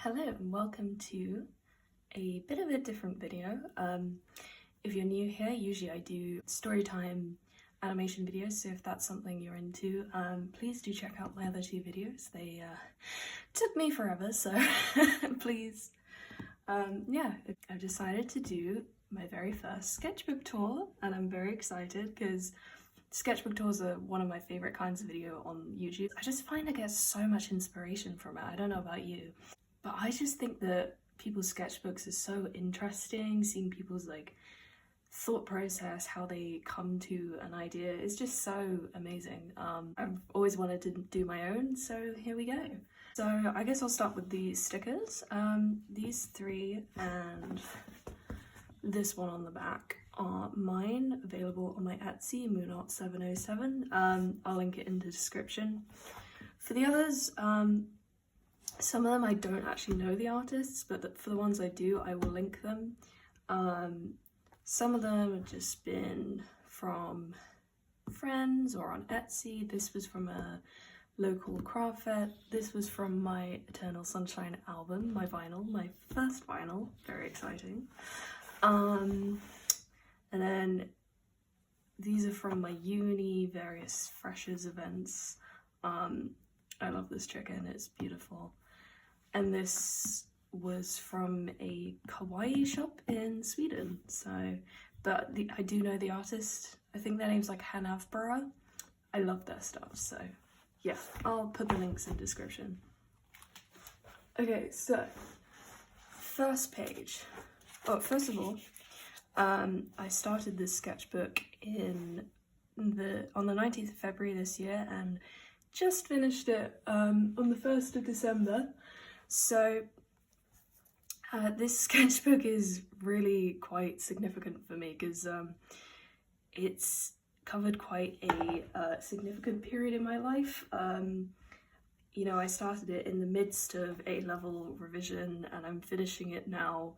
Hello and welcome to a bit of a different video. If you're new here, usually I do storytime animation videos, so if that's something you're into, please do check out my other two videos. They took me forever, so please. Yeah, I've decided to do my very first sketchbook tour, and I'm very excited because sketchbook tours are one of my favorite kinds of video on YouTube. I just find I get so much inspiration from it. I don't know about you, but I just think that people's sketchbooks are so interesting. Seeing people's thought process, how they come to an idea is just so amazing. I've always wanted to do my own, so here we go. So I guess I'll start with these stickers. These three and this one on the back are mine, available on my Etsy, moonart707. I'll link it in the description. For the others, some of them I don't actually know the artists, but for the ones I do, I will link them. Some of them have just been from friends or on Etsy. This was from a local craft fair. This was from my Eternal Sunshine album, my vinyl, my first vinyl, very exciting. And then these are from my uni, various freshers events. I love this chicken, it's beautiful. And this was from a kawaii shop in Sweden, but I do know the artist. I think their name's Hanavbara. I love their stuff, so yeah, I'll put the links in the description. Okay, so first page. Oh, first of all, I started this sketchbook on the 19th of February this year and just finished it on the 1st of December. So this sketchbook is really quite significant for me because it's covered quite a significant period in my life. You know, I started it in the midst of A-level revision and I'm finishing it now.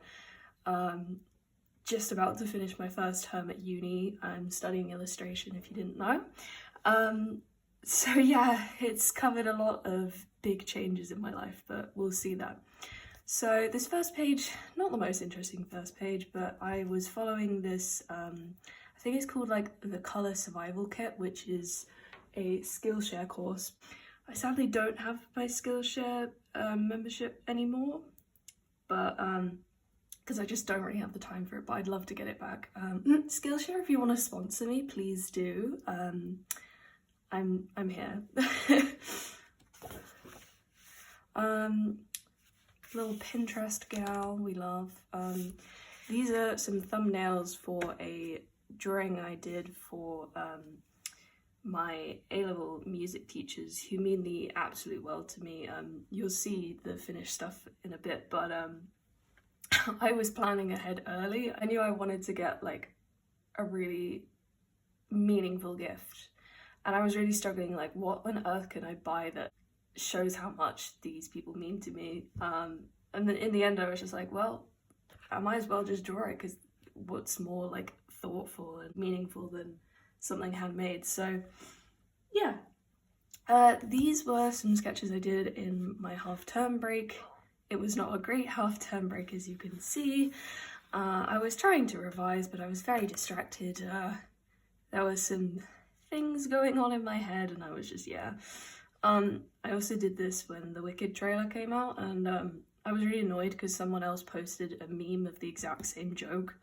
Just about to finish my first term at uni. I'm studying illustration, if you didn't know. So yeah, it's covered a lot of big changes in my life, but we'll see that. So this first page, not the most interesting first page, but I was following this, I think it's called the Color Survival Kit, which is a Skillshare course. I sadly don't have my Skillshare membership anymore, but because I just don't really have the time for it, but I'd love to get it back. Skillshare, if you want to sponsor me, please do. I'm here. Little Pinterest gal, we love. These are some thumbnails for a drawing I did for my A-level music teachers, who mean the absolute world to me. You'll see the finished stuff in a bit, but I was planning ahead early. I knew I wanted to get a really meaningful gift, and I was really struggling, what on earth can I buy that shows how much these people mean to me? And then in the end I was just well, I might as well just draw it, because what's more thoughtful and meaningful than something handmade? So yeah, these were some sketches I did in my half-term break. It was not a great half-term break, as you can see. I was trying to revise, but I was very distracted. There was some things going on in my head, and I was just, yeah. I also did this when the Wicked trailer came out, and I was really annoyed because someone else posted a meme of the exact same joke,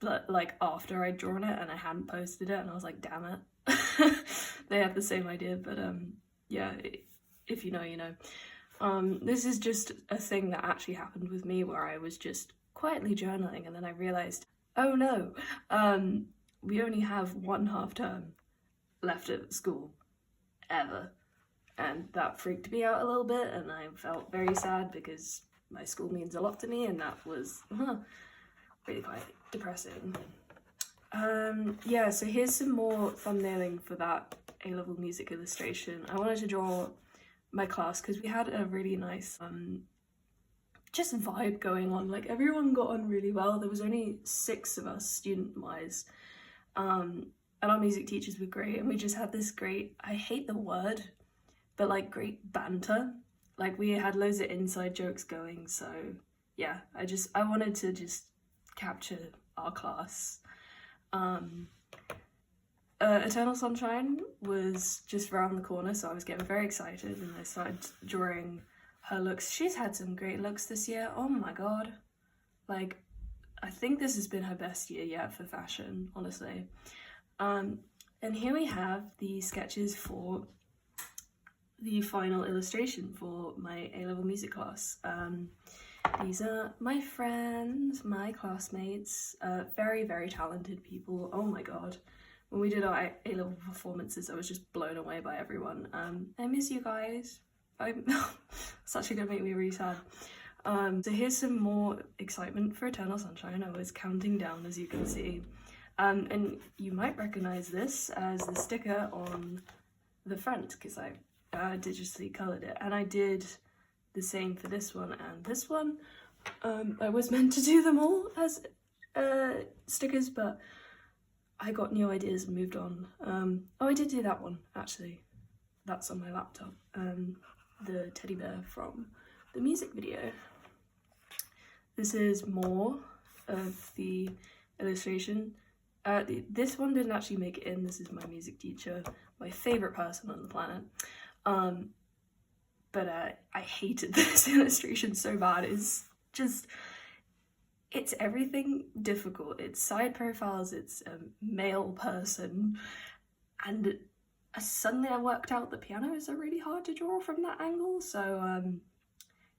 but after I'd drawn it and I hadn't posted it, and I was like, damn it. They had the same idea, but yeah, if you know, you know. This is just a thing that actually happened with me, where I was just quietly journaling, and then I realized, oh no, we only have one half-term left at school, ever. And that freaked me out a little bit, and I felt very sad because my school means a lot to me, and that was really quite depressing. Yeah, so here's some more thumbnailing for that A-level music illustration. I wanted to draw my class because we had a really nice just vibe going on. Everyone got on really well. There was only 6 of us student-wise, and our music teachers were great, and we just had this great, I hate the word, but great banter. like we had loads of inside jokes going, so yeah, I wanted to just capture our class. Eternal Sunshine was just around the corner, so I was getting very excited and I started drawing her looks. She's had some great looks this year, oh my god. Like, I think this has been her best year yet for fashion, honestly. And here we have the sketches for the final illustration for my A-level music class. These are my friends, my classmates, very, very talented people, oh my god. When we did our A-level performances, I was just blown away by everyone. I miss you guys. It's actually gonna make me really sad. So here's some more excitement for Eternal Sunshine. I was counting down, as you can see. And you might recognize this as the sticker on the front, because I digitally coloured it. And I did the same for this one and this one. I was meant to do them all as stickers, but I got new ideas and moved on. Oh, I did do that one, actually. That's on my laptop. The teddy bear from the music video. This is more of the illustration. This one didn't actually make it in. This is my music teacher, my favourite person on the planet. But I hated this illustration so bad. It's everything difficult. It's side profiles, it's a male person, and suddenly I worked out that pianos are really hard to draw from that angle, so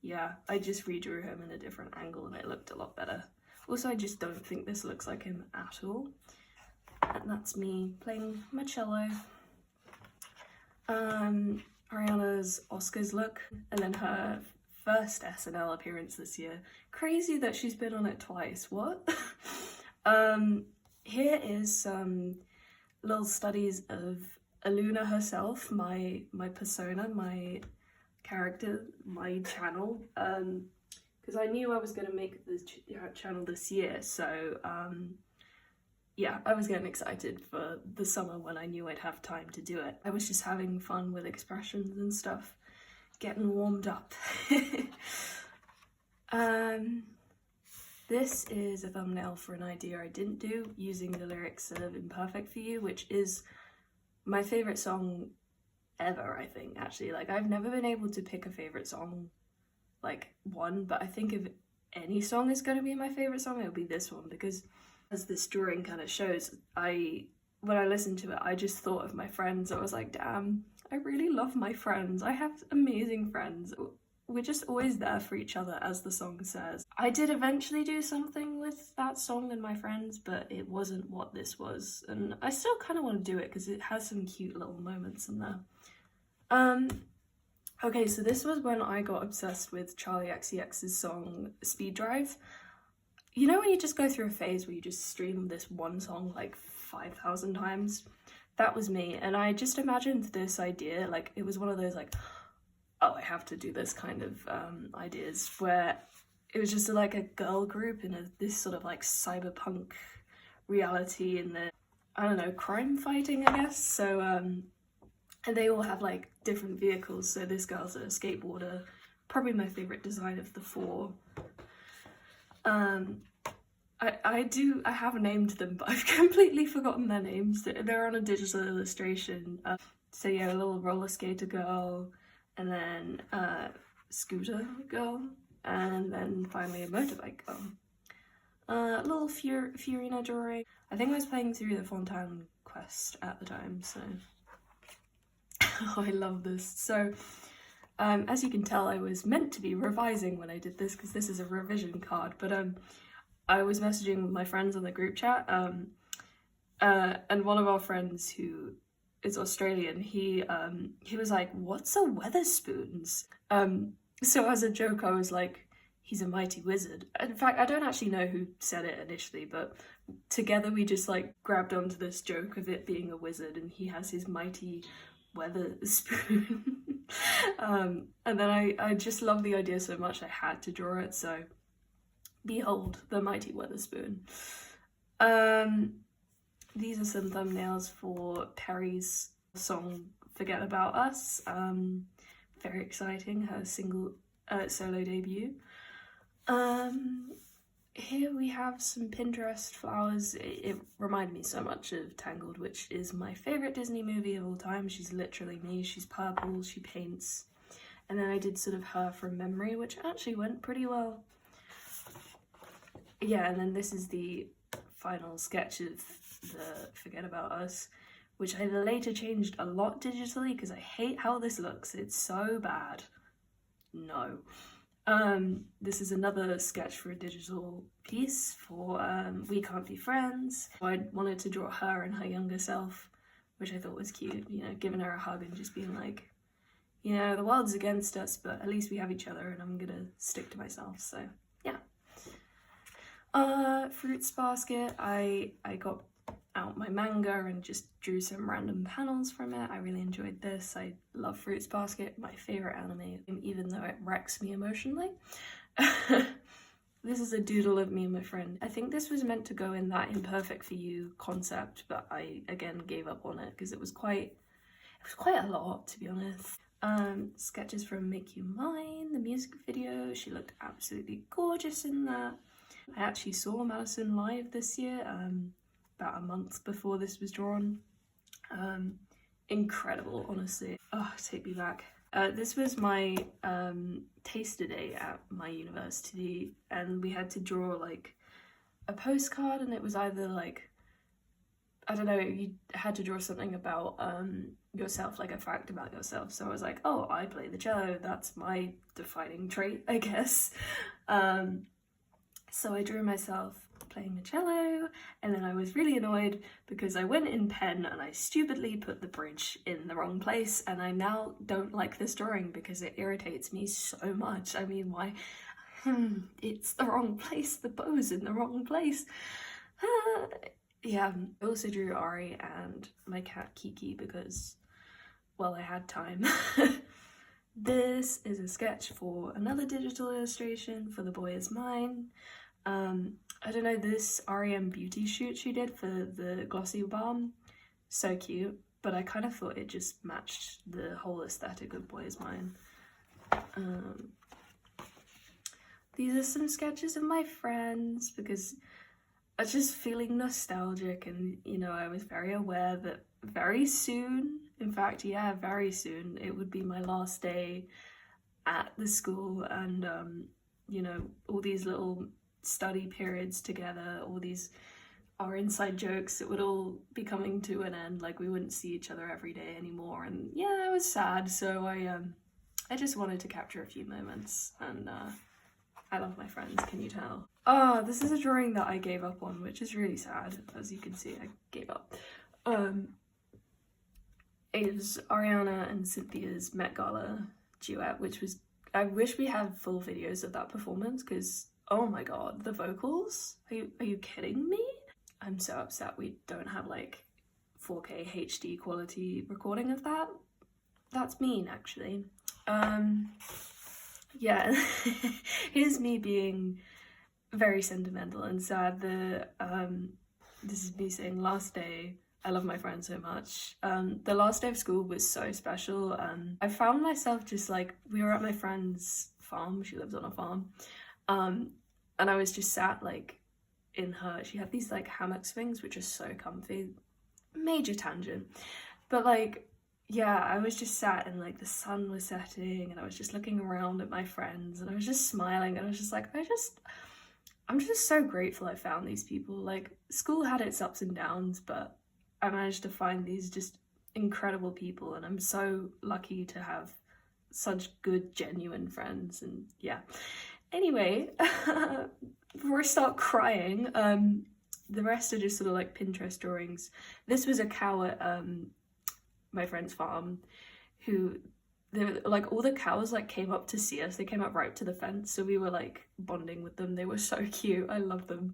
yeah, I just redrew him in a different angle and it looked a lot better. Also, I just don't think this looks like him at all. And that's me playing my cello. Ariana's Oscars look, and then her first SNL appearance this year. Crazy that she's been on it twice, what? Here is some little studies of Aluna herself, my persona, my character, my channel, because I knew I was going to make this channel this year, so yeah, I was getting excited for the summer when I knew I'd have time to do it. I was just having fun with expressions and stuff, getting warmed up. This is a thumbnail for an idea I didn't do, using the lyrics of Imperfect for You, which is my favourite song ever, I think, actually. Like, I've never been able to pick a favourite song, like, one, but I think if any song is going to be my favourite song, it'll be this one, because as this drawing kind of shows, when I listened to it, I just thought of my friends. I was like, damn, I really love my friends. I have amazing friends. We're just always there for each other, as the song says. I did eventually do something with that song and my friends, but it wasn't what this was. And I still kind of want to do it because it has some cute little moments in there. Okay, so this was when I got obsessed with Charlie XCX's song Speed Drive. You know when you just go through a phase where you just stream this one song like 5,000 times? That was me, and I just imagined this idea, like it was one of those like, oh, I have to do this kind of ideas, where it was just like a girl group in this sort of like cyberpunk reality, and then, I don't know, crime fighting, I guess. So and they all have like different vehicles. So this girl's a skateboarder, probably my favorite design of the four. I have named them, but I've completely forgotten their names. They're on a digital illustration. So yeah, a little roller skater girl, and then scooter girl, and then finally a motorbike girl. Little Fiorina drawing. I think I was playing through the Fontaine quest at the time, so oh, I love this. So as you can tell, I was meant to be revising when I did this, because this is a revision card, but I was messaging with my friends on the group chat, and one of our friends who is Australian, he was like, what's a Weatherspoons? So as a joke, I was like, he's a mighty wizard. In fact, I don't actually know who said it initially, but together we just like grabbed onto this joke of it being a wizard, and he has his mighty Weatherspoon. And then I just love the idea so much I had to draw it, so behold the mighty Weatherspoon. These are some thumbnails for Perry's song Forget About Us. very exciting, her solo debut. Here we have some Pinterest flowers. It reminded me so much of Tangled, which is my favourite Disney movie of all time. She's literally me. She's purple, she paints. And then I did sort of her from memory, which actually went pretty well. Yeah, and then this is the final sketch of the Forget About Us, which I later changed a lot digitally because I hate how this looks. It's so bad. No. This is another sketch for a digital piece for We Can't Be Friends. I wanted to draw her and her younger self, which I thought was cute, you know, giving her a hug and just being like, you know, the world's against us, but at least we have each other and I'm gonna stick to myself, so yeah. Fruits basket, I got out my manga and just drew some random panels from it. I really enjoyed this. I love Fruits Basket, my favourite anime, even though it wrecks me emotionally. This is a doodle of me and my friend. I think this was meant to go in that Imperfect for You concept, but I again gave up on it because it was quite a lot, to be honest. Sketches from Make You Mine, the music video. She looked absolutely gorgeous in that. I actually saw Madison live this year, about a month before this was drawn. Incredible, honestly. Oh, take me back. This was my taster day at my university, and we had to draw like a postcard, and it was either like, I don't know, you had to draw something about yourself, like a fact about yourself. So I was like, oh, I play the cello, that's my defining trait, I guess. So I drew myself playing the cello, and then I was really annoyed because I went in pen and I stupidly put the bridge in the wrong place, and I now don't like this drawing because it irritates me so much. I mean, why? It's the wrong place, the bow's in the wrong place. Yeah, I also drew Ari and my cat Kiki because, well, I had time. This is a sketch for another digital illustration for The Boy Is Mine. I don't know, this R.E.M. beauty shoot she did for the glossy balm, so cute, but I kind of thought it just matched the whole aesthetic of Boy Is Mine. These are some sketches of my friends because I was just feeling nostalgic, and you know, I was very aware that very soon, in fact, yeah, very soon, it would be my last day at the school, and you know, all these little study periods together, all these our inside jokes, it would all be coming to an end, like we wouldn't see each other every day anymore, and yeah, I was sad, so I just wanted to capture a few moments, and I love my friends, can you tell? Oh, this is a drawing that I gave up on, which is really sad, as you can see, I gave up. It was Ariana and Cynthia's Met Gala duet, which was, I wish we had full videos of that performance, because oh my god, the vocals? Are you kidding me? I'm so upset we don't have like 4K HD quality recording of that. That's mean, actually. Yeah, here's me being very sentimental and sad. This is me saying last day, I love my friends so much. The last day of school was so special. I found myself just like, we were at my friend's farm, she lives on a farm, and I was just sat like in her, she had these like hammock swings which are so comfy. Major tangent, but like, yeah, I was just sat and like the sun was setting and I was just looking around at my friends and I was just smiling and I was just like, I'm just so grateful I found these people. Like, school had its ups and downs, but I managed to find these just incredible people, and I'm so lucky to have such good, genuine friends, and yeah. Anyway, before I start crying, the rest are just sort of like Pinterest drawings. This was a cow at my friend's farm, who, like, all the cows like came up to see us. They came up right to the fence, so we were like bonding with them. They were so cute. I love them.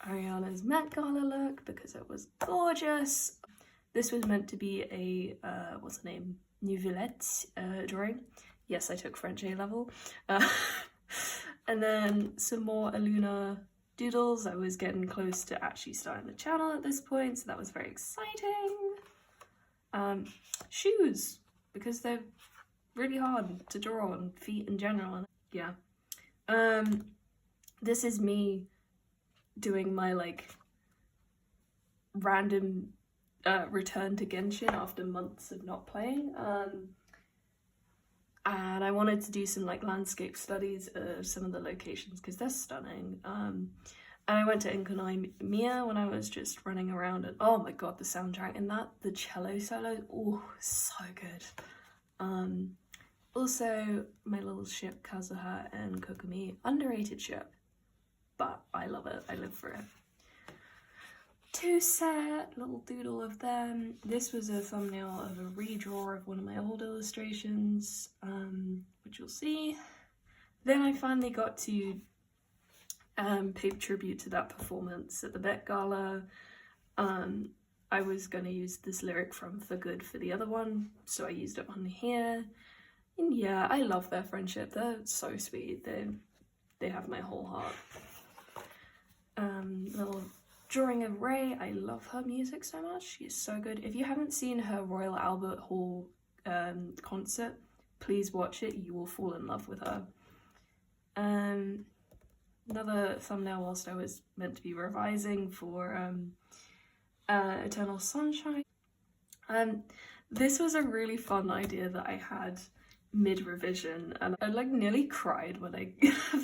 Ariana's Met Gala look, because it was gorgeous. This was meant to be a what's the name, Nouvellette drawing. Yes, I took French A level. And then some more Aluna doodles. I was getting close to actually starting the channel at this point, so that was very exciting. Shoes. because they're really hard to draw, and feet in general. And yeah. This is me doing my like random return to Genshin after months of not playing. And I wanted to do some like landscape studies of some of the locations because they're stunning. And I went to Inkanai Mia when I was just running around, and oh my god, the soundtrack in that, the cello solo, oh, so good. Also, my little ship Kazuha and Kokumi, underrated ship, but I love it, I live for it. Twoset, little doodle of them. This was a thumbnail of a redraw of one of my old illustrations, which you'll see. Then I finally got to pay tribute to that performance at the Met Gala. I was going to use this lyric from For Good for the other one, so I used it on here. And yeah, I love their friendship. They're so sweet. They have my whole heart. Little drawing of Ray. I love her music so much. She's so good. If you haven't seen her Royal Albert Hall concert, please watch it. You will fall in love with her. Another thumbnail whilst I was meant to be revising for Eternal Sunshine. This was a really fun idea that I had mid-revision, and I like nearly cried when I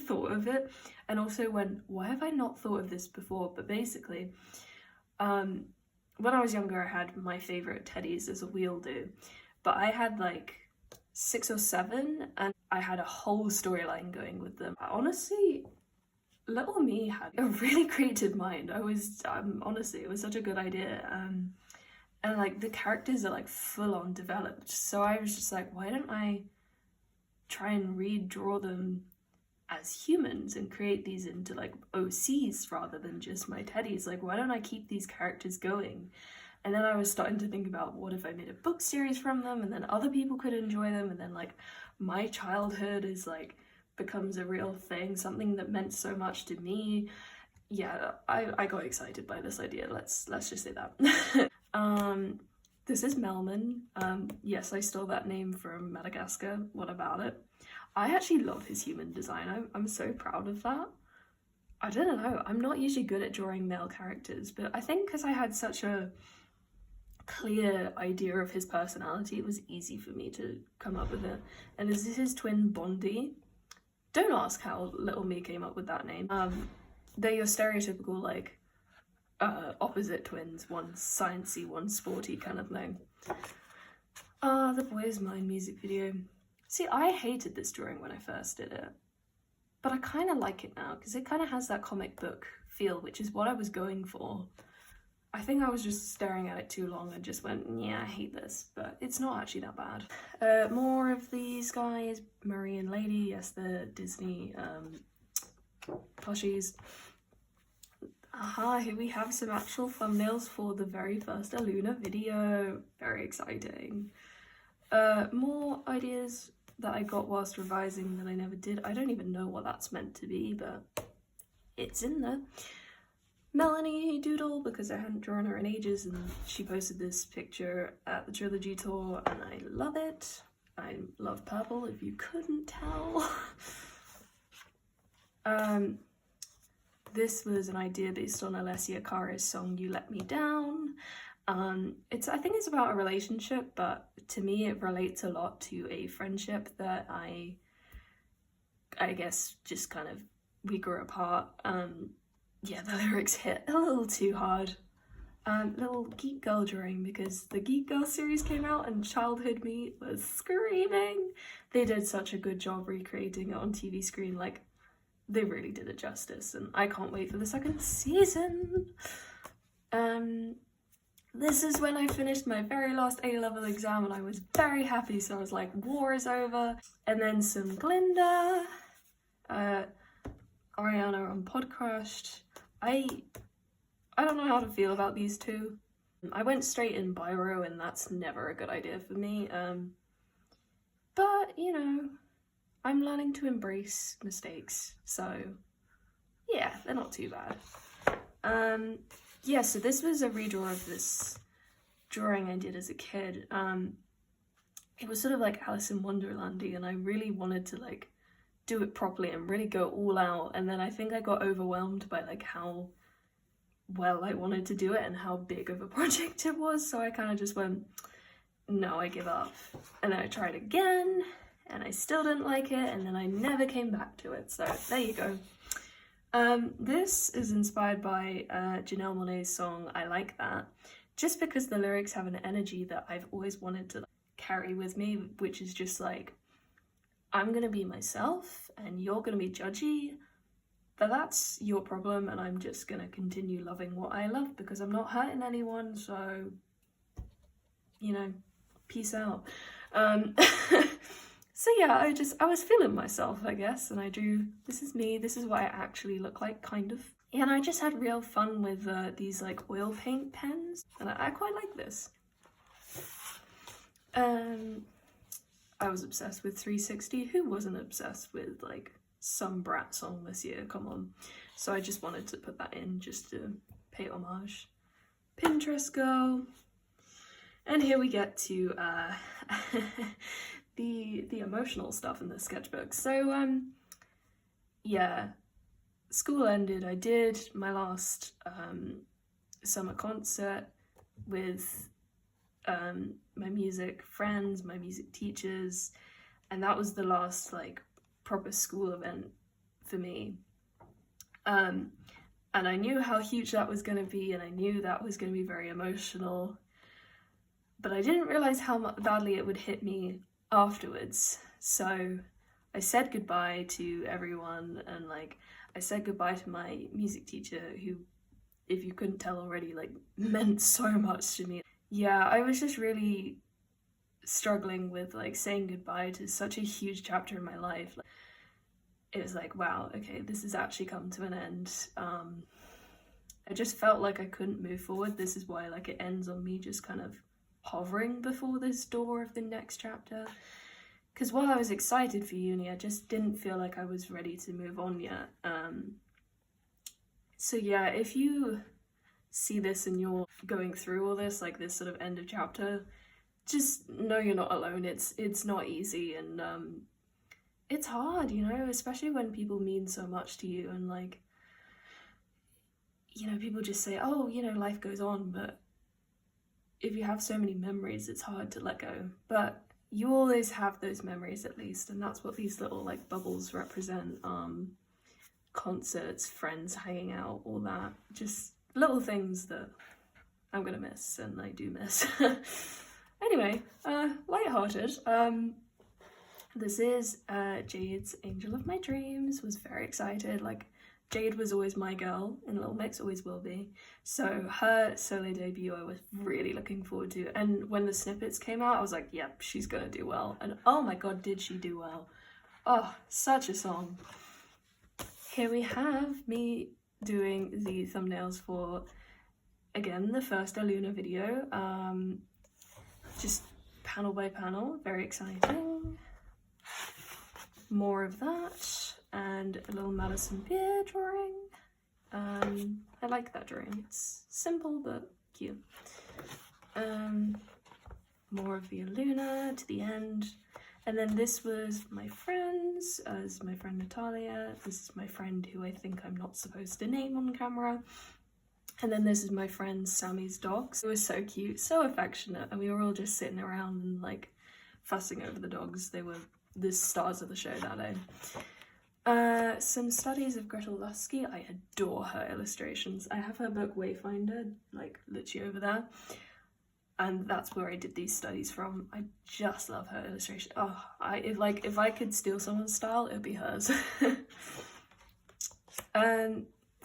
thought of it, and also went, why have I not thought of this before? But basically, when I was younger, I had my favourite teddies as a wheel do, but I had like 6 or 7, and I had a whole storyline going with them. Honestly, little me had a really creative mind. Honestly, it was such a good idea. And like the characters are like full on developed. So I was just like, why don't I try and redraw them as humans and create these into like OCs rather than just my teddies? Like, why don't I keep these characters going? And then I was starting to think about, what if I made a book series from them, and then other people could enjoy them, and then like my childhood is like becomes a real thing, something that meant so much to me. Yeah, I got excited by this idea. Let's just say that. This is Melman. Yes, I stole that name from Madagascar. What about it? I actually love his human design. I'm so proud of that. I don't know. I'm not usually good at drawing male characters, but I think because I had such a clear idea of his personality, it was easy for me to come up with it. And this is his twin Bondi. Don't ask how little me came up with that name. They're your stereotypical like opposite twins, one sciencey, one sporty kind of thing. The Boy Is Mine music video. See, I hated this drawing when I first did it, but I kind of like it now because it kind of has that comic book feel, which is what I was going for. I think I was just staring at it too long and just went, yeah, I hate this, but it's not actually that bad. More of these guys, Murray and Lady, yes, the Disney plushies. Aha, here we have some actual thumbnails for the very first Aluna video. Very exciting. More ideas that I got whilst revising that I never did. I don't even know what that's meant to be, but it's in there. Melanie Doodle, because I hadn't drawn her in ages, and she posted this picture at the Trilogy Tour, and I love it. I love purple, if you couldn't tell. This was an idea based on Alessia Cara's song You Let Me Down. I think it's about a relationship, but to me it relates a lot to a friendship that I guess just kind of, we grew apart. Yeah, the lyrics hit a little too hard. Little Geek Girl drawing, because the Geek Girl series came out and childhood me was screaming. They did such a good job recreating it on TV screen, like, they really did it justice, and I can't wait for the second season. This is when I finished my very last A-level exam, and I was very happy, so I was like, war is over. And then some Glinda, Ariana on Pod Crushed. I don't know how to feel about these two. I went straight in biro, and that's never a good idea for me. But, you know, I'm learning to embrace mistakes, so yeah, they're not too bad. Yeah, so this was a redraw of this drawing I did as a kid. it was sort of like Alice in Wonderlandy, and I really wanted to like do it properly and really go all out. And then I think I got overwhelmed by like how well I wanted to do it and how big of a project it was. So I kind of just went, no, I give up. And then I tried again and I still didn't like it, and then I never came back to it. So there you go. This is inspired by Janelle Monáe's song I Like That, just because the lyrics have an energy that I've always wanted to carry with me, which is just like, I'm gonna be myself and you're gonna be judgy, but that's your problem, and I'm just gonna continue loving what I love because I'm not hurting anyone, so, you know, peace out. So yeah, I was feeling myself, I guess, and I drew, this is me, this is what I actually look like, kind of. And I just had real fun with these like oil paint pens, and I quite like this. I was obsessed with 360. Who wasn't obsessed with like some Brat song this year? Come on. So I just wanted to put that in just to pay homage. Pinterest girl. And here we get to the emotional stuff in the sketchbook. So yeah, school ended. I did my last summer concert with my music friends, my music teachers, and that was the last like proper school event for me. And I knew how huge that was going to be, and I knew that was going to be very emotional, but I didn't realize how badly it would hit me afterwards. So I said goodbye to everyone, and like I said goodbye to my music teacher, who, if you couldn't tell already, like meant so much to me. Yeah, I was just really struggling with like saying goodbye to such a huge chapter in my life. It was like, wow, okay, this has actually come to an end. I just felt like I couldn't move forward. This is why like it ends on me just kind of hovering before this door of the next chapter. Because while I was excited for uni, I just didn't feel like I was ready to move on yet. So yeah, if you see this and you're going through all this, like this sort of end of chapter, just know you're not alone. It's not easy, and it's hard, you know, especially when people mean so much to you, and like, you know, people just say, oh, you know, life goes on, but if you have so many memories, it's hard to let go. But you always have those memories, at least, and that's what these little like bubbles represent. Concerts, friends hanging out, all that, just little things that I'm gonna miss, and I do miss. Anyway, lighthearted. This is Jade's Angel of My Dreams. Was very excited. Like, Jade was always my girl in Little Mix, always will be. So her solo debut I was really looking forward to. And when the snippets came out, I was like, yep, she's gonna do well. And oh my god, did she do well. Oh, such a song. Here we have me doing the thumbnails for, again, the first Luna video. Just panel by panel, very exciting. More of that, and a little Madison Beer drawing. I like that drawing, it's simple but cute. More of the Luna to the end. And then this was my friends, as my friend Natalia. This is my friend who I think I'm not supposed to name on camera. And then this is my friend Sammy's dogs. It was so cute, so affectionate, and we were all just sitting around and like fussing over the dogs. They were the stars of the show that day. Some studies of Gretel Lusky. I adore her illustrations. I have her book Wayfinder, like literally over there. And that's where I did these studies from. I just love her illustration. Oh, if I could steal someone's style, it'd be hers.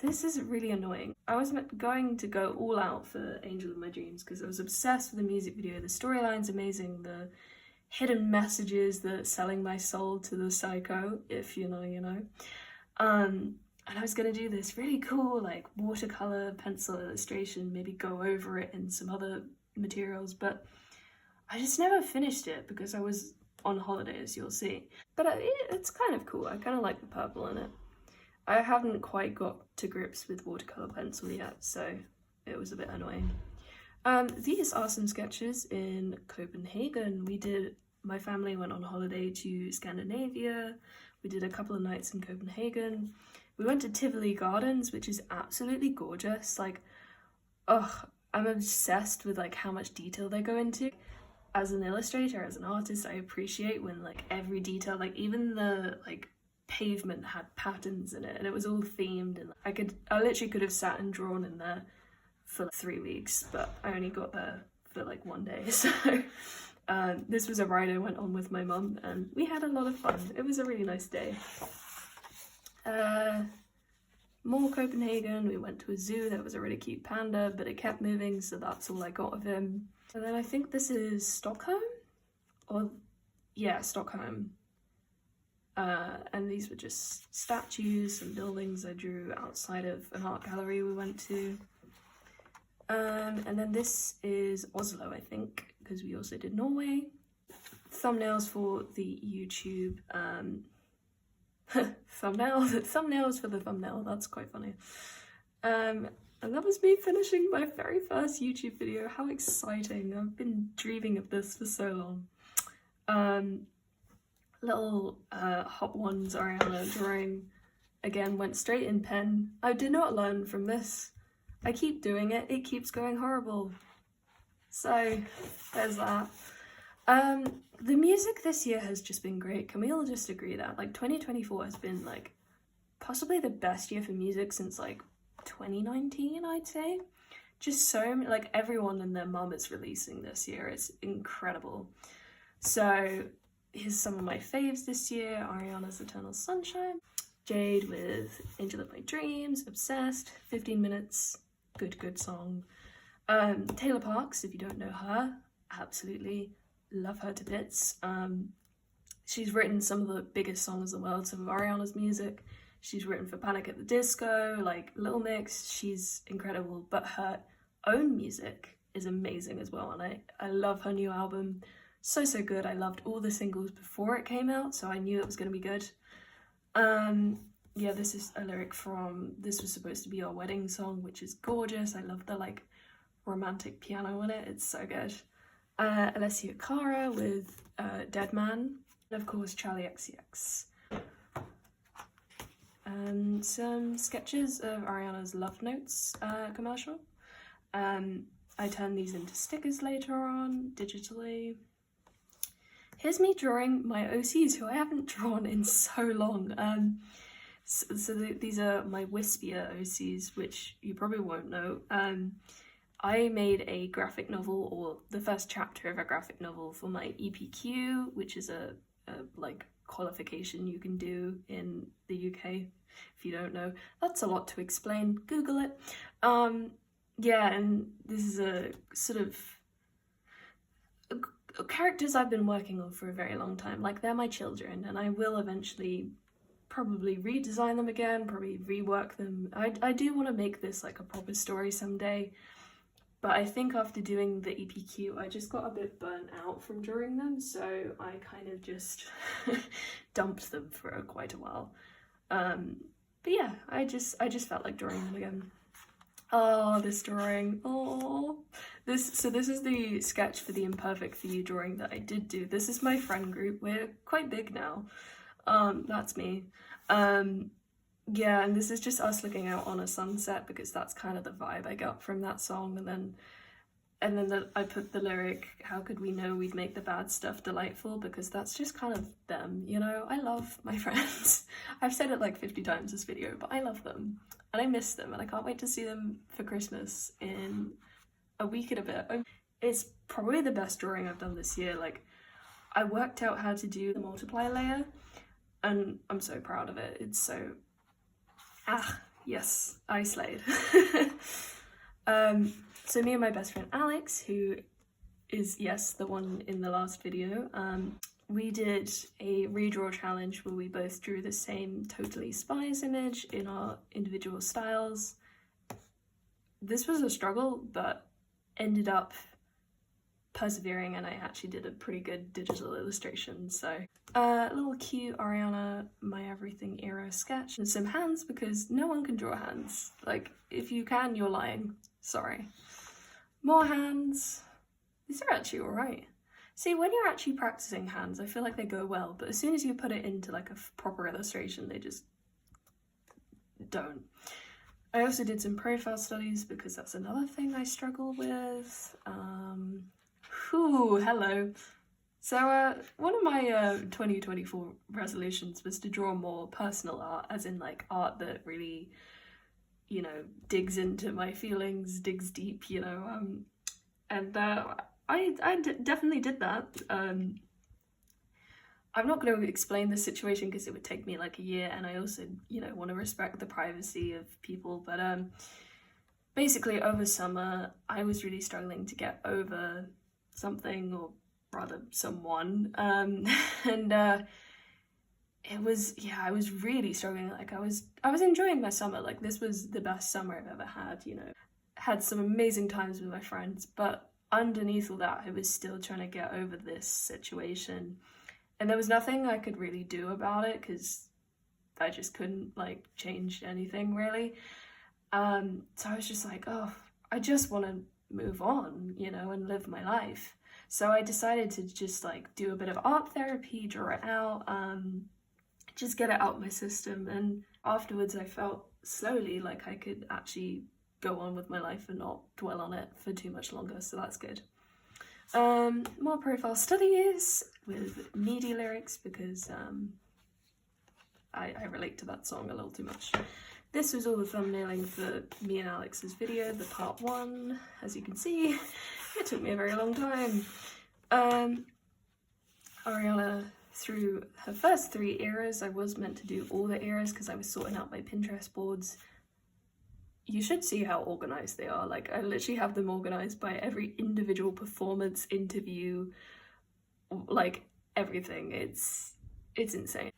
This is really annoying. I was going to go all out for Angel of My Dreams because I was obsessed with the music video. The storyline's amazing. The hidden messages, the selling my soul to the psycho, if you know, you know. And I was gonna do this really cool like watercolor pencil illustration, maybe go over it in some other materials, but I just never finished it because I was on holiday, as you'll see. But it's kind of cool. I kind of like the purple in it. I haven't quite got to grips with watercolor pencil yet, so it was a bit annoying. These are some sketches in Copenhagen. We did my family went on holiday to Scandinavia. We did a couple of nights in Copenhagen. We went to Tivoli Gardens, which is absolutely gorgeous. Like, ugh, I'm obsessed with like how much detail they go into. As an illustrator, as an artist, I appreciate when like every detail, like even the like pavement had patterns in it and it was all themed, and I literally could have sat and drawn in there for like 3 weeks, but I only got there for like 1 day. So this was a ride I went on with my mum and we had a lot of fun. It was a really nice day. More Copenhagen, we went to a zoo. That was a really cute panda, but it kept moving, so that's all I got of him. And then I think this is Stockholm? Or, yeah, Stockholm. And these were just statues and buildings I drew outside of an art gallery we went to. And then this is Oslo, I think, because we also did Norway. Thumbnails for the YouTube, thumbnails for the thumbnail, that's quite funny. And that was me finishing my very first YouTube video. How exciting. I've been dreaming of this for so long. Little Hot Ones Ariana drawing, again, went straight in pen. I did not learn from this. I keep doing it, it keeps going horrible. So, there's that. The music this year has just been great. Can we all just agree that? Like, 2024 has been, like, possibly the best year for music since, like, 2019, I'd say. Just so, like, everyone and their mum is releasing this year. It's incredible. So, here's some of my faves this year. Ariana's Eternal Sunshine. Jade with Angel of My Dreams, Obsessed, 15 Minutes, good song. Taylor Parks, if you don't know her, absolutely love her to bits. She's written some of the biggest songs in the world, some of Ariana's music. She's written for Panic at the Disco, like Little Mix. She's incredible, but her own music is amazing as well, and I love her new album. So good. I loved all the singles before it came out, so I knew it was going to be good. Yeah, this is a lyric from This Was Supposed to Be Our Wedding Song, which is gorgeous. I love the like romantic piano in it. It's so good. Alessia Cara with Dead Man, and of course Charlie XCX. And some sketches of Ariana's Love Notes commercial. I turned these into stickers later on, digitally. Here's me drawing my OCs, who I haven't drawn in so long. These are my Wispier OCs, which you probably won't know. I made a graphic novel, or the first chapter of a graphic novel for my EPQ, which is a like qualification you can do in the UK. If you don't know, that's a lot to explain. Google it. Yeah, and this is a sort of characters I've been working on for a very long time. Like, they're my children, and I will eventually probably redesign them again, probably rework them. I do want to make this like a proper story someday, but I think after doing the EPQ, I just got a bit burnt out from drawing them, so I kind of just dumped them for quite a while. But yeah, I just felt like drawing them again. Oh, this drawing. Oh, this is the sketch for the Imperfect For You drawing that I did do. This is my friend group. We're quite big now. That's me. Yeah, and this is just us looking out on a sunset, because that's kind of the vibe I got from that song. And then I put the lyric, how could we know we'd make the bad stuff delightful, because that's just kind of them, you know? I love my friends. I've said it like 50 times this video, but I love them and I miss them, and I can't wait to see them for Christmas in a week and a bit. It's probably the best drawing I've done this year. Like, I worked out how to do the multiply layer, and I'm so proud of it. It's so, yes, I slayed. So me and my best friend Alex, who is, yes, the one in the last video, we did a redraw challenge where we both drew the same Totally Spies image in our individual styles. This was a struggle, but ended up persevering, and I actually did a pretty good digital illustration. So a little cute Ariana My Everything era sketch, and some hands, because no one can draw hands. Like, if you can, you're lying. Sorry. More hands. These are actually alright. See, when you're actually practicing hands, I feel like they go well, but as soon as you put it into like a proper illustration, they just don't. I also did some profile studies because that's another thing I struggle with. Hello. So one of my 2024 resolutions was to draw more personal art, as in like art that really, you know, digs into my feelings, digs deep, you know, and I definitely did that. I'm not going to explain the situation because it would take me like a year, and I also, you know, want to respect the privacy of people, but basically over summer I was really struggling to get over something, or rather someone, and it was, yeah, I was really struggling. Like I was enjoying my summer, like this was the best summer I've ever had, you know, had some amazing times with my friends, but underneath all that I was still trying to get over this situation, and there was nothing I could really do about it because I just couldn't like change anything really. So I was just like, oh, I just want to move on, you know, and live my life. So I decided to just like do a bit of art therapy, draw it out, just get it out of my system, and afterwards I felt slowly like I could actually go on with my life and not dwell on it for too much longer, so that's good. More profile studies with needy lyrics because I relate to that song a little too much. This was all the thumbnailing for me and Alex's video, the part 1. As you can see, it took me a very long time. Ariana, through her first 3 eras, I was meant to do all the eras because I was sorting out my Pinterest boards. You should see how organized they are. Like I literally have them organized by every individual performance, interview, like everything. It's insane.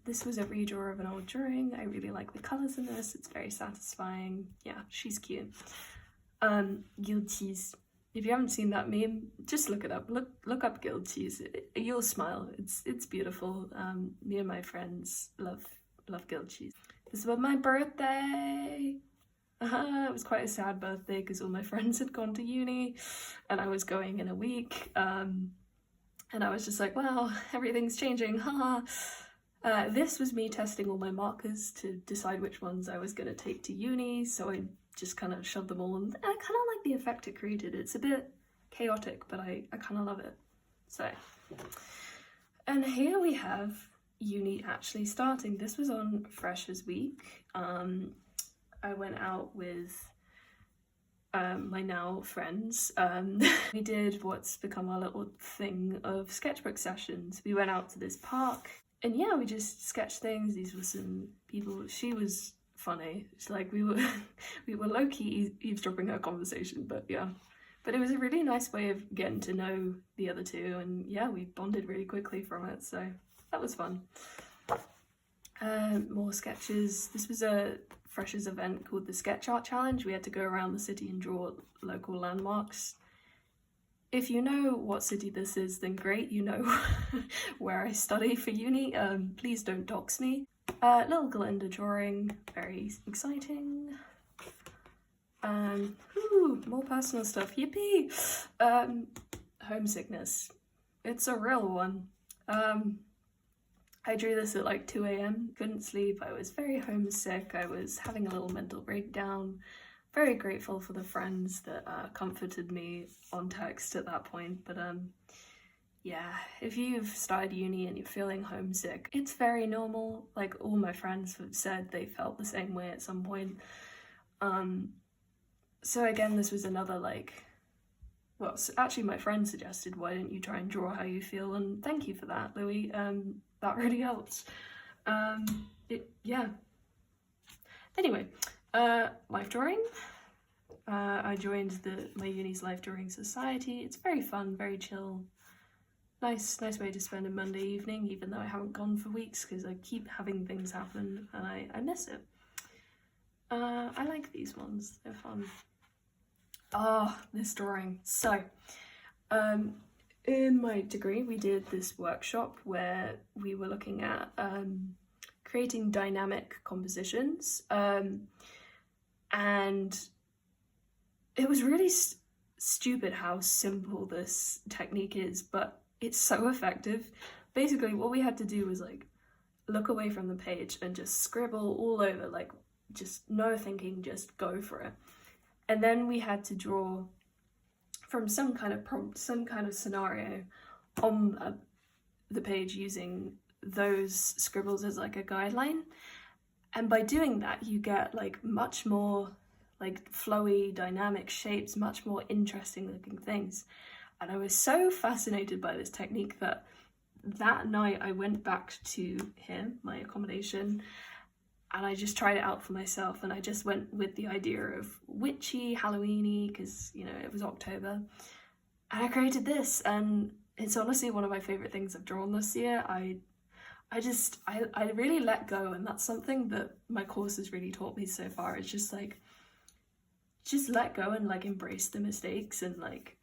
This was a redraw of an old drawing. I really like the colors in this. It's very satisfying. Yeah, she's cute. Guilties. If you haven't seen that meme, just look it up. Look up Guilties. You'll smile. It's beautiful. Me and my friends love Guilties. This was my birthday. It was quite a sad birthday because all my friends had gone to uni and I was going in a week. And I was just like, well, everything's changing, haha. This was me testing all my markers to decide which ones I was going to take to uni, so I just kind of shoved them all, and I kind of like the effect it created. It's a bit chaotic, but I kind of love it. So, and here we have uni actually starting. This was on Freshers Week. I went out with my now friends. We did what's become our little thing of sketchbook sessions. We went out to this park and yeah, we just sketched things. These were some people. She was funny. It's like we were low-key eavesdropping her conversation, but yeah. But it was a really nice way of getting to know the other two, and yeah, we bonded really quickly from it, so that was fun. More sketches. This was a freshers event called the Sketch Art Challenge. We had to go around the city and draw local landmarks. If you know what city this is, then great, you know where I study for uni. Please don't dox me. Little Glinda drawing, very exciting. More personal stuff, yippee! Homesickness. It's a real one. I drew this at like 2 a.m, couldn't sleep, I was very homesick, I was having a little mental breakdown. Very grateful for the friends that comforted me on text at that point, but yeah, if you've started uni and you're feeling homesick, it's very normal. Like all my friends have said they felt the same way at some point. So again, this was another like, well, actually my friend suggested, why don't you try and draw how you feel, and thank you for that, Louis. That really helps. Yeah. Anyway, life drawing. I joined my uni's life drawing society. It's very fun, very chill. Nice way to spend a Monday evening, even though I haven't gone for weeks because I keep having things happen and I miss it. I like these ones, they're fun. This drawing. So, in my degree, we did this workshop where we were looking at creating dynamic compositions, and it was really stupid how simple this technique is, but it's so effective. Basically, what we had to do was like look away from the page and just scribble all over, like just no thinking, just go for it. And then we had to draw from some kind of prompt, some kind of scenario on the page using those scribbles as like a guideline. And by doing that, you get like much more like flowy, dynamic shapes, much more interesting looking things. And I was so fascinated by this technique that night I went back to my accommodation, and I just tried it out for myself, and I just went with the idea of witchy, Halloweeny, because, you know, it was October. And I created this, and it's honestly one of my favourite things I've drawn this year. I really let go, and that's something that my course has really taught me so far. It's just like, just let go and like embrace the mistakes, and like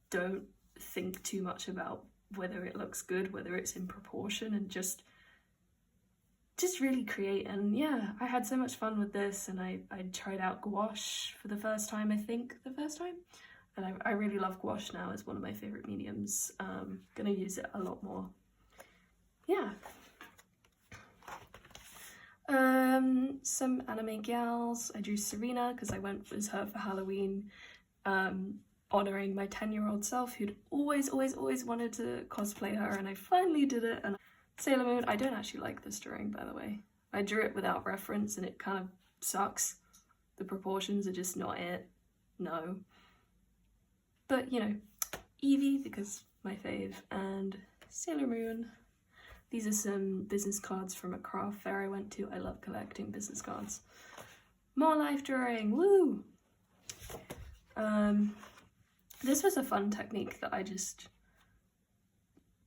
don't think too much about whether it looks good, whether it's in proportion, and just really create. And yeah, I had so much fun with this, and I tried out gouache for the first time, I think the first time, and I really love gouache now. It's one of my favourite mediums. Gonna use it a lot more. Yeah. Some anime gals. I drew Serena because I went as her for Halloween, honouring my 10-year-old self who'd always wanted to cosplay her, and I finally did it. And Sailor Moon, I don't actually like this drawing, by the way. I drew it without reference and it kind of sucks. The proportions are just not it. No. But, you know, Eevee, because my fave, and Sailor Moon. These are some business cards from a craft fair I went to. I love collecting business cards. More life drawing, woo! This was a fun technique that I just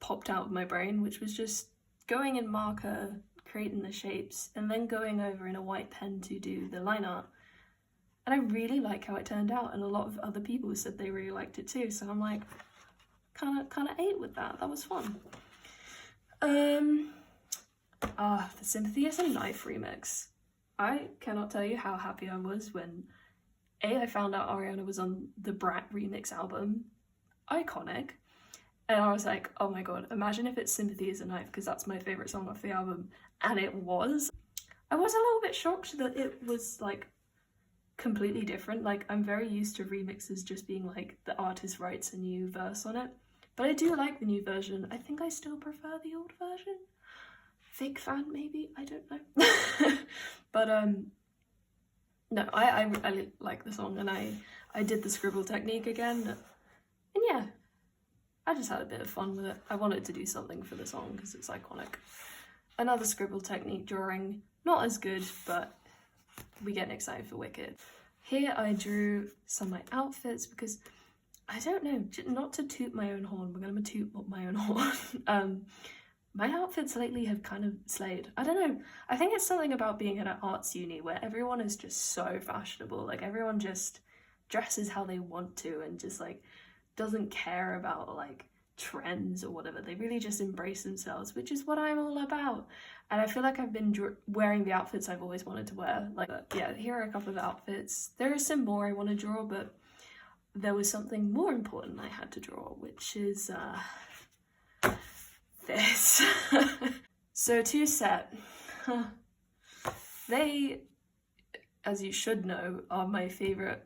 popped out of my brain, which was just going in marker, creating the shapes, and then going over in a white pen to do the line art. And I really like how it turned out, and a lot of other people said they really liked it too, so I'm like, kind of ate with that. That was fun. The Sympathy is a Knife remix. I cannot tell you how happy I was when I found out Ariana was on the Brat remix album. Iconic. And I was like, oh my god, imagine if it's Sympathy is a Knife, because that's my favourite song off the album. And it was. I was a little bit shocked that it was like completely different. Like, I'm very used to remixes just being like the artist writes a new verse on it. But I do like the new version. I think I still prefer the old version. Fake fan, maybe? I don't know. But, no, I like the song, and I did the scribble technique again. And yeah, I just had a bit of fun with it. I wanted to do something for the song because it's iconic. Another scribble technique drawing, not as good, but we getting excited for Wicked. Here I drew some of my outfits because, I don't know, not to toot my own horn, but I'm gonna toot my own horn. My outfits lately have kind of slayed. I don't know, I think it's something about being at an arts uni where everyone is just so fashionable. Like, everyone just dresses how they want to and just like doesn't care about like trends or whatever. They really just embrace themselves, which is what I'm all about. And I feel like I've been wearing the outfits I've always wanted to wear. Like, yeah, here are a couple of outfits. There is some more I want to draw, but there was something more important I had to draw, which is this. So Twoset, they, as you should know, are my favourite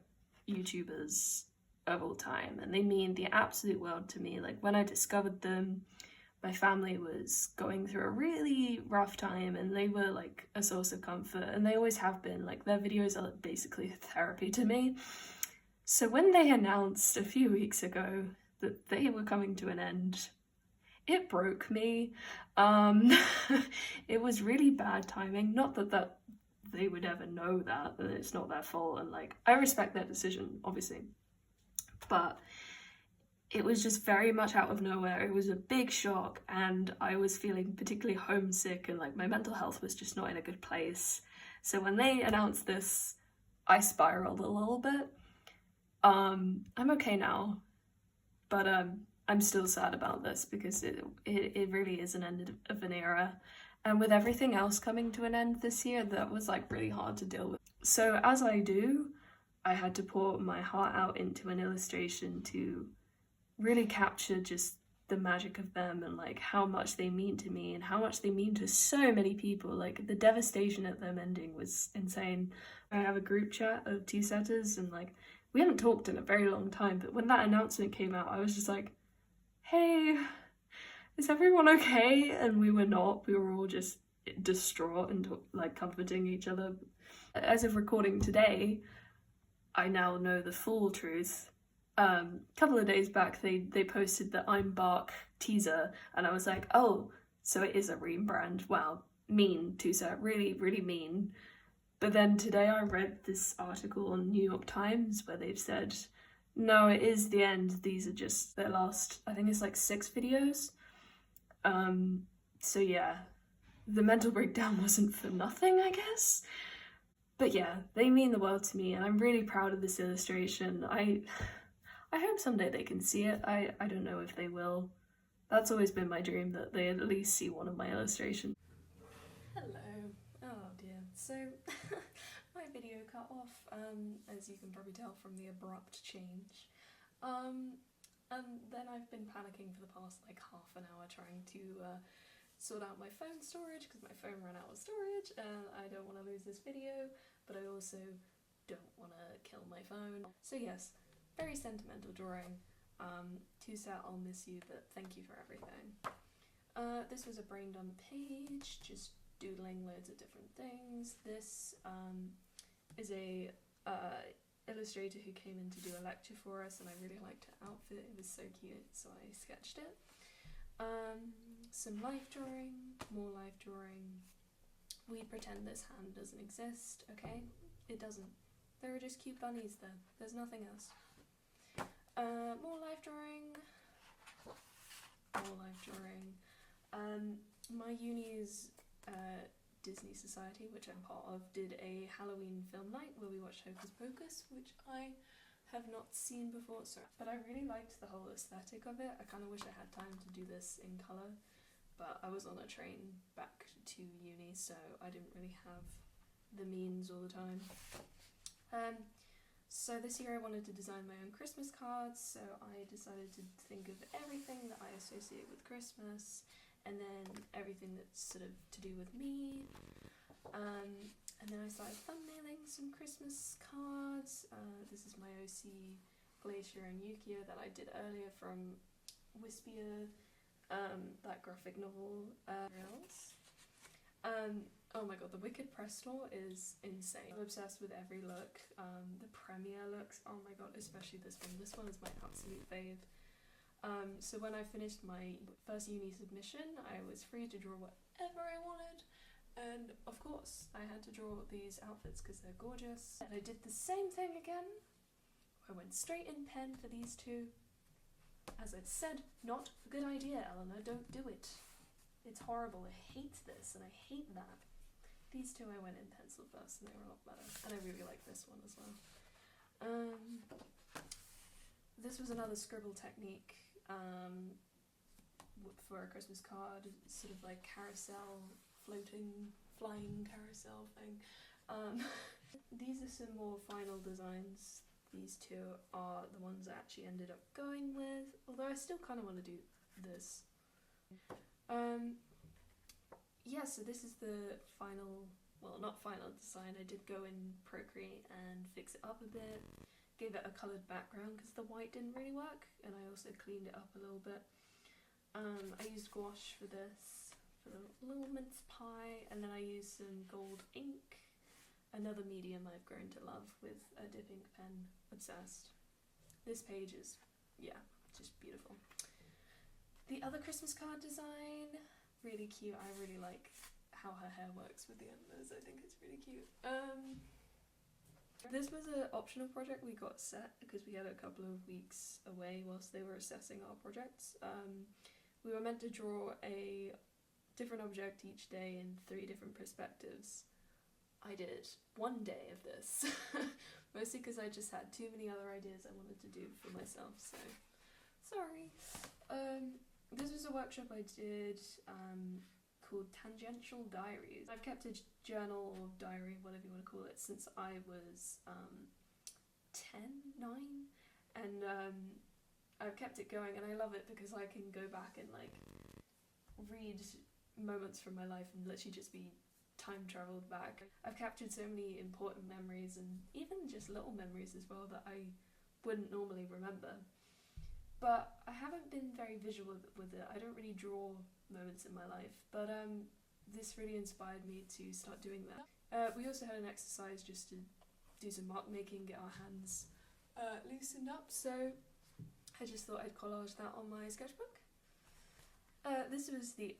YouTubers of all time, and they mean the absolute world to me. Like, when I discovered them, my family was going through a really rough time, and they were like a source of comfort, and they always have been. Like, their videos are basically therapy to me. So when they announced a few weeks ago that they were coming to an end, it broke me. It was really bad timing. Not that they would ever know that it's not their fault, and like, I respect their decision, obviously, but it was just very much out of nowhere. It was a big shock, and I was feeling particularly homesick, and like my mental health was just not in a good place. So when they announced this, I spiraled a little bit. I'm okay now, but I'm still sad about this because it really is an end of an era. And with everything else coming to an end this year, that was like really hard to deal with. So as I do, I had to pour my heart out into an illustration to really capture just the magic of them and like how much they mean to me and how much they mean to so many people. Like the devastation at them ending was insane. I have a group chat of two setters and like we haven't talked in a very long time, but when that announcement came out I was just like, hey, is everyone okay? And we were not. We were all just distraught and like comforting each other. As of recording today, I now know the full truth. A couple of days back they posted the I'm Bark teaser and I was like, oh, so it is a rebrand. Wow, mean Twoset, really, really mean. But then today I read this article on New York Times where they've said, no, it is the end. These are just their last, I think it's like 6 videos. So yeah, the mental breakdown wasn't for nothing, I guess. But yeah, they mean the world to me and I'm really proud of this illustration. I hope someday they can see it. I don't know if they will. That's always been my dream, that they at least see one of my illustrations. Hello. Oh dear. So, my video cut off, as you can probably tell from the abrupt change. And then I've been panicking for the past like half an hour trying to sort out my phone storage because my phone ran out of storage and I don't want to lose this video, but I also don't want to kill my phone. So yes, very sentimental drawing. Twoset, I'll miss you, but thank you for everything. This was a brain dump page, just doodling loads of different things. This is a illustrator who came in to do a lecture for us and I really liked her outfit. It was so cute, so I sketched it. Some life drawing, more life drawing. We pretend this hand doesn't exist, okay? It doesn't. There are just cute bunnies there. There's nothing else. More life drawing. More life drawing. My uni's Disney Society, which I'm part of, did a Halloween film night where we watched Hocus Pocus, which I have not seen before, but I really liked the whole aesthetic of it. I kind of wish I had time to do this in colour, but I was on a train back to uni, so I didn't really have the means all the time. So this year I wanted to design my own Christmas cards, so I decided to think of everything that I associate with Christmas, and then everything that's sort of to do with me. And then I started thumbnailing some Christmas cards. This is my OC Glacier and Yukio that I did earlier from Wispier, that graphic novel. Oh my god, the Wicked press store is insane. I'm obsessed with every look. The premiere looks, oh my god, especially this one. This one is my absolute fave. So when I finished my first uni submission, I was free to draw whatever I wanted. And of course, I had to draw these outfits because they're gorgeous. And I did the same thing again. I went straight in pen for these two. As I said, not a good idea, Eleanor, don't do it. It's horrible, I hate this and I hate that. These two I went in pencil first and they were a lot better. And I really like this one as well. This was another scribble technique for a Christmas card, sort of like carousel, flying carousel thing. These are some more final designs. These two are the ones I actually ended up going with, although I still kind of want to do this. Yeah, so this is the final, well, not final design. I did go in Procreate and fix it up a bit, gave it a coloured background because the white didn't really work, and I also cleaned it up a little bit. I used gouache for this, for the little mince pie, and then I used some gold ink, another medium I've grown to love with a dip ink pen. Obsessed. This page is, yeah, just beautiful. The other Christmas card design, really cute. I really like how her hair works with the embers. I think it's really cute. This was an optional project we got set because we had a couple of weeks away whilst they were assessing our projects. We were meant to draw a different object each day in 3 different perspectives. I did 1 day of this, mostly because I just had too many other ideas I wanted to do for myself, so sorry. This was a workshop I did called Tangential Diaries. I've kept a journal or diary, whatever you want to call it, since I was 10, 9, and I've kept it going, and I love it because I can go back and like read moments from my life and literally just be time traveled back. I've captured so many important memories and even just little memories as well that I wouldn't normally remember. But I haven't been very visual with it. I don't really draw moments in my life, but this really inspired me to start doing that. We also had an exercise just to do some mark making, get our hands loosened up, so I just thought I'd collage that on my sketchbook. This was the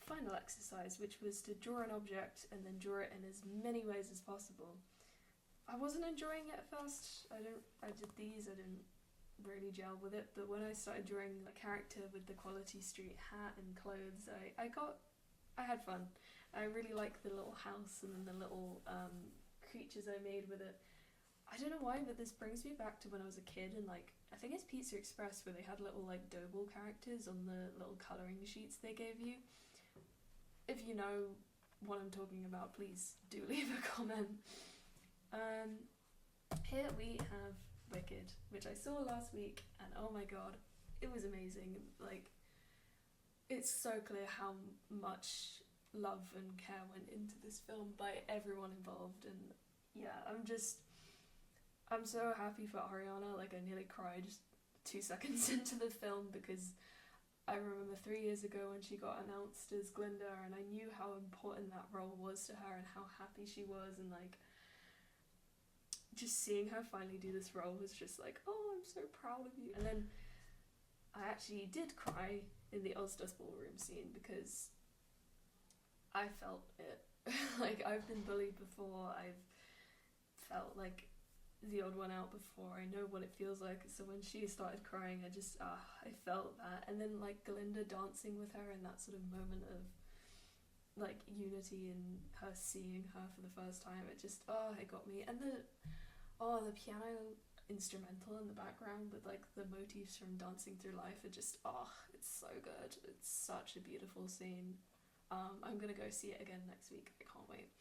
final exercise, which was to draw an object and then draw it in as many ways as possible. I wasn't enjoying it at first. I didn't really gel with it, but when I started drawing a character with the Quality Street hat and clothes, I had fun. I really like the little house and then the little creatures I made with it. I don't know why, but this brings me back to when I was a kid, and like, I think it's Pizza Express where they had little like dough ball characters on the little colouring sheets they gave you. If you know what I'm talking about, please do leave a comment. Here we have Wicked, which I saw last week, and oh my god, it was amazing. Like, it's so clear how much love and care went into this film by everyone involved, and yeah, I'm so happy for Ariana. Like, I nearly cried 2 seconds into the film because I remember 3 years ago when she got announced as Glinda, and I knew how important that role was to her and how happy she was, and like, just seeing her finally do this role was just like, oh, I'm so proud of you. And then I actually did cry in the Ozdust ballroom scene because I felt it. Like, I've been bullied before, I've felt like the odd one out before, I know what it feels like, so when she started crying, I felt that. And then like Glinda dancing with her in that sort of moment of like unity and her seeing her for the first time, it got me. And the piano instrumental in the background with like the motifs from Dancing Through Life it's so good. It's such a beautiful scene. I'm gonna go see it again next week. I can't wait.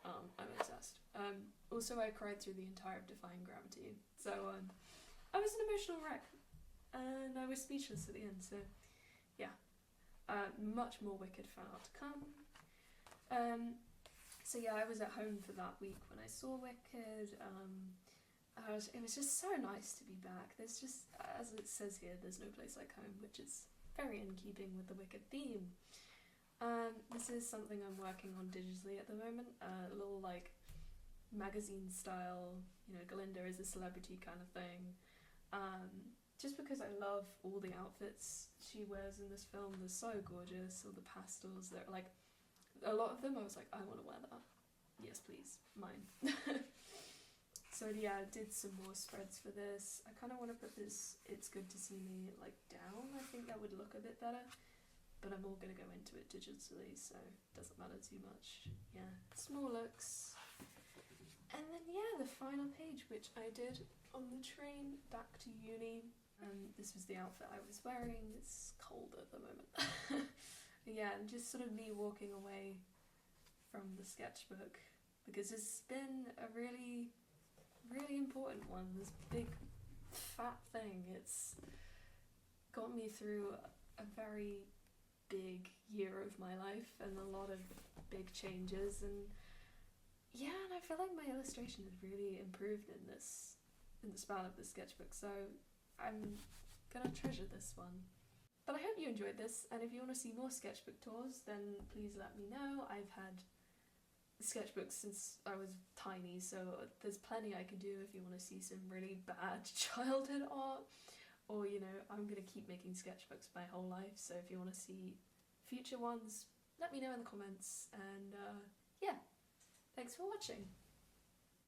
I'm obsessed. Also, I cried through the entire of Defying Gravity, so I was an emotional wreck, and I was speechless at the end, so yeah. Much more Wicked fan art to come. So yeah, I was at home for that week when I saw Wicked. It was just so nice to be back. There's just, as it says here, there's no place like home, which is very in keeping with the Wicked theme. This is something I'm working on digitally at the moment, a little like magazine style, you know, Glinda is a celebrity kind of thing. Just because I love all the outfits she wears in this film, they're so gorgeous, all the pastels, they're like, a lot of them I was like, I want to wear that. Yes please, mine. So yeah, I did some more spreads for this. I kind of want to put this It's Good to See Me like down, I think that would look a bit better. But I'm all going to go into it digitally, so it doesn't matter too much. Yeah, small looks. And then yeah, the final page, which I did on the train back to uni. This was the outfit I was wearing. It's cold at the moment. Yeah, and just sort of me walking away from the sketchbook, because it's been a really, really important one. This big, fat thing. It's got me through a very big year of my life and a lot of big changes, and yeah, and I feel like my illustration has really improved in the span of the sketchbook, so I'm gonna treasure this one. But I hope you enjoyed this, and if you want to see more sketchbook tours, then please let me know. I've had sketchbooks since I was tiny, so there's plenty I can do if you want to see some really bad childhood art. Or, you know, I'm going to keep making sketchbooks my whole life, so if you want to see future ones, let me know in the comments, and yeah, thanks for watching.